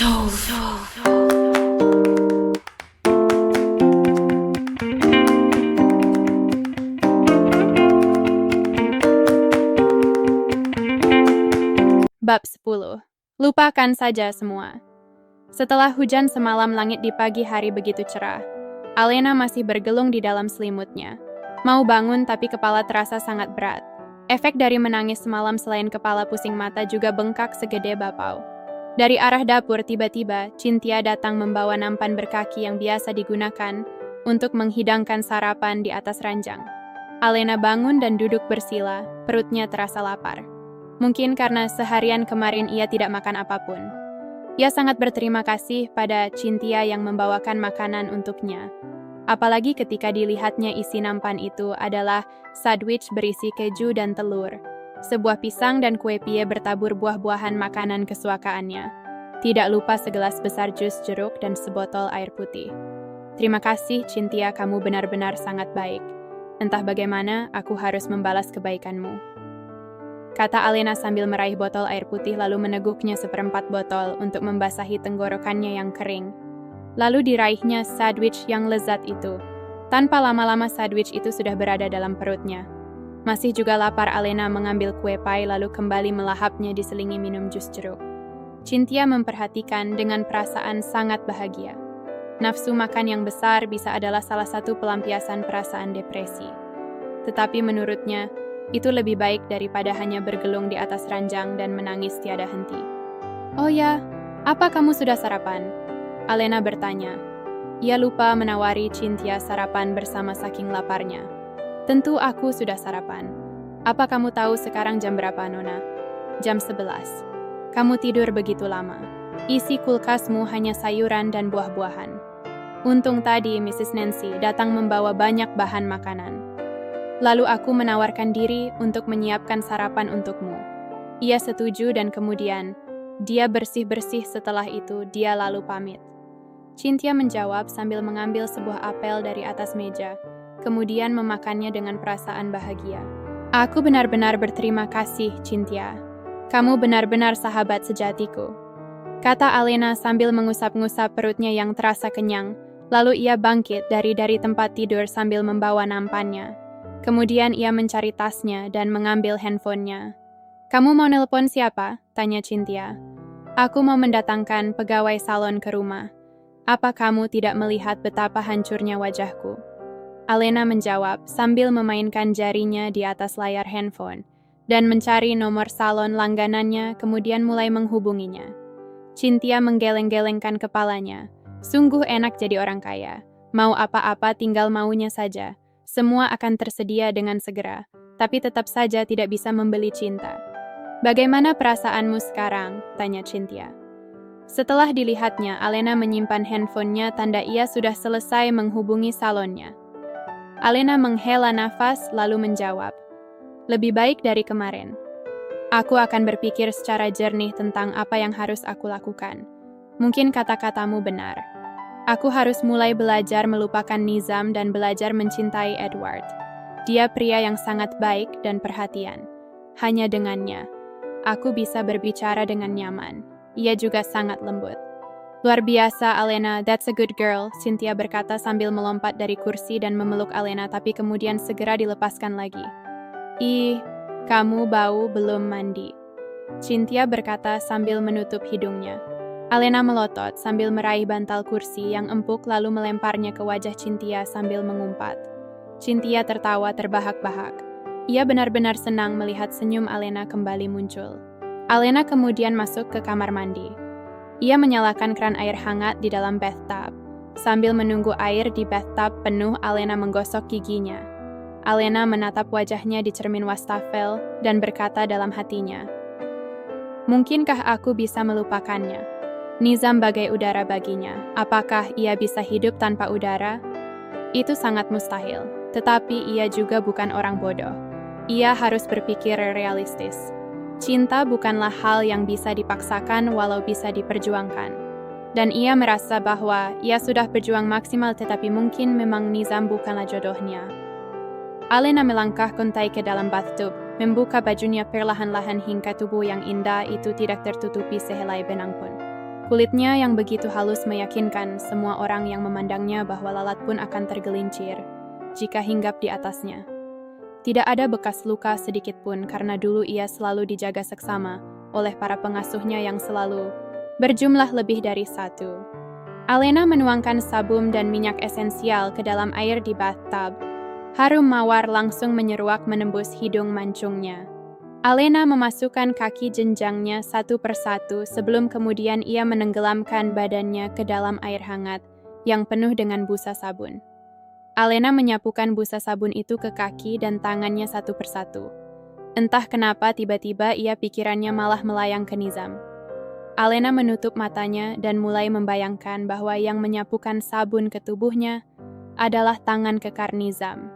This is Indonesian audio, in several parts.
Bab 10. Lupakan saja semua. Setelah hujan semalam, langit di pagi hari begitu cerah. Alena masih bergelung di dalam selimutnya. Mau bangun tapi kepala terasa sangat berat. Efek dari menangis semalam selain kepala pusing, mata juga bengkak segede bapau. Dari arah dapur tiba-tiba Cynthia datang membawa nampan berkaki yang biasa digunakan untuk menghidangkan sarapan di atas ranjang. Alena bangun dan duduk bersila, perutnya terasa lapar. Mungkin karena seharian kemarin ia tidak makan apapun. Ia sangat berterima kasih pada Cynthia yang membawakan makanan untuknya. Apalagi ketika dilihatnya isi nampan itu adalah sandwich berisi keju dan telur, sebuah pisang dan kue pie bertabur buah-buahan makanan kesukaannya. Tidak lupa segelas besar jus jeruk dan sebotol air putih. Terima kasih Cynthia, kamu benar-benar sangat baik. Entah bagaimana aku harus membalas kebaikanmu, kata Alena sambil meraih botol air putih lalu meneguknya seperempat botol untuk membasahi tenggorokannya yang kering. Lalu diraihnya sandwich yang lezat itu. Tanpa lama-lama sandwich itu sudah berada dalam perutnya. Masih juga lapar, Alena mengambil kue pie lalu kembali melahapnya diselingi minum jus jeruk. Cynthia memperhatikan dengan perasaan sangat bahagia. Nafsu makan yang besar bisa adalah salah satu pelampiasan perasaan depresi. Tetapi menurutnya, itu lebih baik daripada hanya bergelung di atas ranjang dan menangis tiada henti. Oh ya, apa kamu sudah sarapan? Alena bertanya. Ia lupa menawari Cynthia sarapan bersama saking laparnya. Tentu aku sudah sarapan. Apa kamu tahu sekarang jam berapa, Nona? Jam 11. Kamu tidur begitu lama. Isi kulkasmu hanya sayuran dan buah-buahan. Untung tadi Mrs. Nancy datang membawa banyak bahan makanan. Lalu aku menawarkan diri untuk menyiapkan sarapan untukmu. Ia setuju dan kemudian dia bersih-bersih. Setelah itu dia lalu pamit. Cynthia menjawab sambil mengambil sebuah apel dari atas meja, kemudian memakannya dengan perasaan bahagia. Aku benar-benar berterima kasih, Cynthia. Kamu benar-benar sahabat sejatiku, kata Alena sambil mengusap-ngusap perutnya yang terasa kenyang. Lalu ia bangkit dari tempat tidur sambil membawa nampannya. Kemudian ia mencari tasnya dan mengambil handphonenya. Kamu mau nelpon siapa? Tanya Cynthia. Aku mau mendatangkan pegawai salon ke rumah. Apa kamu tidak melihat betapa hancurnya wajahku? Alena menjawab sambil memainkan jarinya di atas layar handphone dan mencari nomor salon langganannya, kemudian mulai menghubunginya. Cynthia menggeleng-gelengkan kepalanya. Sungguh enak jadi orang kaya. Mau apa-apa tinggal maunya saja. Semua akan tersedia dengan segera, tapi tetap saja tidak bisa membeli cinta. Bagaimana perasaanmu sekarang? Tanya Cynthia. Setelah dilihatnya, Alena menyimpan handphonenya tanda ia sudah selesai menghubungi salonnya. Alena menghela nafas lalu menjawab, lebih baik dari kemarin. Aku akan berpikir secara jernih tentang apa yang harus aku lakukan. Mungkin kata-katamu benar. Aku harus mulai belajar melupakan Nizam dan belajar mencintai Edward. Dia pria yang sangat baik dan perhatian. Hanya dengannya, aku bisa berbicara dengan nyaman. Ia juga sangat lembut. Luar biasa, Alena, that's a good girl, Cynthia berkata sambil melompat dari kursi dan memeluk Alena, tapi kemudian segera dilepaskan lagi. Ih, kamu bau belum mandi, Cynthia berkata sambil menutup hidungnya. Alena melotot sambil meraih bantal kursi yang empuk lalu melemparnya ke wajah Cynthia sambil mengumpat. Cynthia tertawa terbahak-bahak. Ia benar-benar senang melihat senyum Alena kembali muncul. Alena kemudian masuk ke kamar mandi. Ia menyalakan keran air hangat di dalam bathtub. Sambil menunggu air di bathtub penuh, Alena menggosok giginya. Alena menatap wajahnya di cermin wastafel dan berkata dalam hatinya, mungkinkah aku bisa melupakannya? Nizam bagai udara baginya. Apakah ia bisa hidup tanpa udara? Itu sangat mustahil. Tetapi ia juga bukan orang bodoh. Ia harus berpikir realistis. Cinta bukanlah hal yang bisa dipaksakan walau bisa diperjuangkan. Dan ia merasa bahwa ia sudah berjuang maksimal, tetapi mungkin memang Nizam bukanlah jodohnya. Alena melangkah kontai ke dalam bathtub, membuka bajunya perlahan-lahan hingga tubuh yang indah itu tidak tertutupi sehelai benang pun. Kulitnya yang begitu halus meyakinkan semua orang yang memandangnya bahwa lalat pun akan tergelincir jika hinggap di atasnya. Tidak ada bekas luka sedikit pun karena dulu ia selalu dijaga seksama oleh para pengasuhnya yang selalu berjumlah lebih dari satu. Alena menuangkan sabun dan minyak esensial ke dalam air di bathtub. Harum mawar langsung menyeruak menembus hidung mancungnya. Alena memasukkan kaki jenjangnya satu persatu sebelum kemudian ia menenggelamkan badannya ke dalam air hangat yang penuh dengan busa sabun. Alena menyapukan busa sabun itu ke kaki dan tangannya satu persatu. Entah kenapa tiba-tiba pikirannya malah melayang ke Nizam. Alena menutup matanya dan mulai membayangkan bahwa yang menyapukan sabun ke tubuhnya adalah tangan kekar Nizam.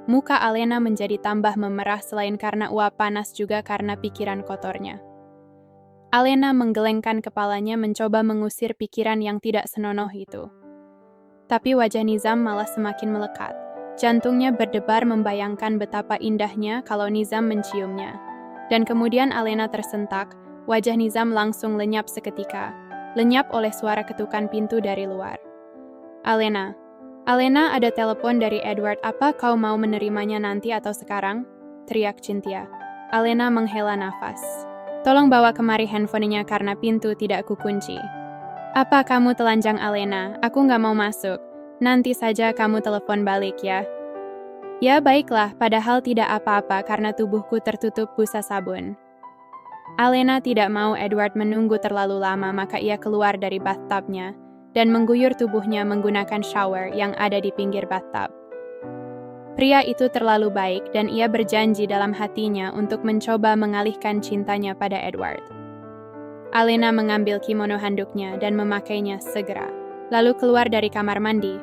Muka Alena menjadi tambah memerah selain karena uap panas juga karena pikiran kotornya. Alena menggelengkan kepalanya mencoba mengusir pikiran yang tidak senonoh itu. Tapi wajah Nizam malah semakin melekat. Jantungnya berdebar membayangkan betapa indahnya kalau Nizam menciumnya. Dan kemudian Alena tersentak, wajah Nizam langsung lenyap seketika. Lenyap oleh suara ketukan pintu dari luar. Alena, ada telepon dari Edward, apa kau mau menerimanya nanti atau sekarang? Teriak Cynthia. Alena menghela nafas. Tolong bawa kemari handphonenya karena pintu tidak kukunci. Apa kamu telanjang Alena? Aku nggak mau masuk. Nanti saja kamu telepon balik ya. Ya baiklah, padahal tidak apa-apa karena tubuhku tertutup busa sabun. Alena tidak mau Edward menunggu terlalu lama maka ia keluar dari bathtubnya dan mengguyur tubuhnya menggunakan shower yang ada di pinggir bathtub. Pria itu terlalu baik dan ia berjanji dalam hatinya untuk mencoba mengalihkan cintanya pada Edward. Alena mengambil kimono handuknya dan memakainya segera. Lalu keluar dari kamar mandi.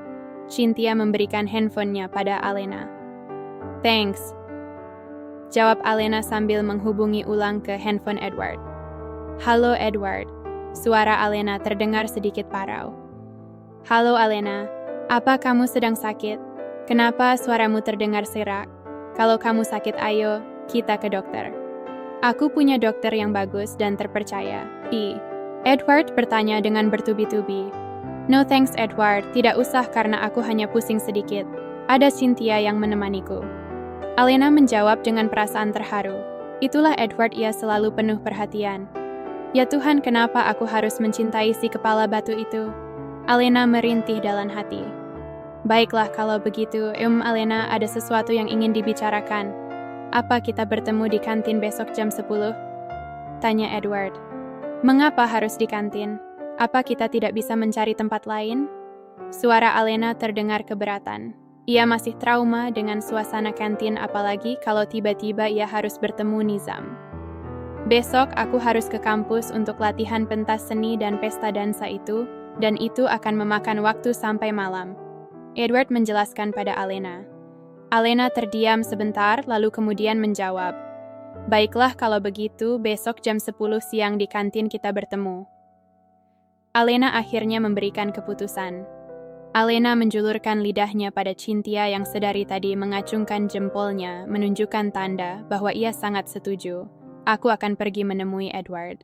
Cynthia memberikan handphonenya pada Alena. Thanks, jawab Alena sambil menghubungi ulang ke handphone Edward. Halo Edward, suara Alena terdengar sedikit parau. Halo Alena, apa kamu sedang sakit? Kenapa suaramu terdengar serak? Kalau kamu sakit ayo, kita ke dokter. Aku punya dokter yang bagus dan terpercaya. Edward bertanya dengan bertubi-tubi. No thanks Edward, tidak usah karena aku hanya pusing sedikit. Ada Cynthia yang menemaniku. Alena menjawab dengan perasaan terharu. Itulah Edward, ia selalu penuh perhatian. Ya Tuhan, kenapa aku harus mencintai si kepala batu itu? Alena merintih dalam hati. Baiklah kalau begitu, Alena, ada sesuatu yang ingin dibicarakan. Apa kita bertemu di kantin besok jam 10? Tanya Edward. Mengapa harus di kantin? Apa kita tidak bisa mencari tempat lain? Suara Alena terdengar keberatan. Ia masih trauma dengan suasana kantin apalagi kalau tiba-tiba ia harus bertemu Nizam. Besok aku harus ke kampus untuk latihan pentas seni dan pesta dansa itu, dan itu akan memakan waktu sampai malam. Edward menjelaskan pada Alena. Alena terdiam sebentar lalu kemudian menjawab. Baiklah kalau begitu, besok jam 10 siang di kantin kita bertemu. Alena akhirnya memberikan keputusan. Alena menjulurkan lidahnya pada Cynthia yang sedari tadi mengacungkan jempolnya menunjukkan tanda bahwa ia sangat setuju. Aku akan pergi menemui Edward.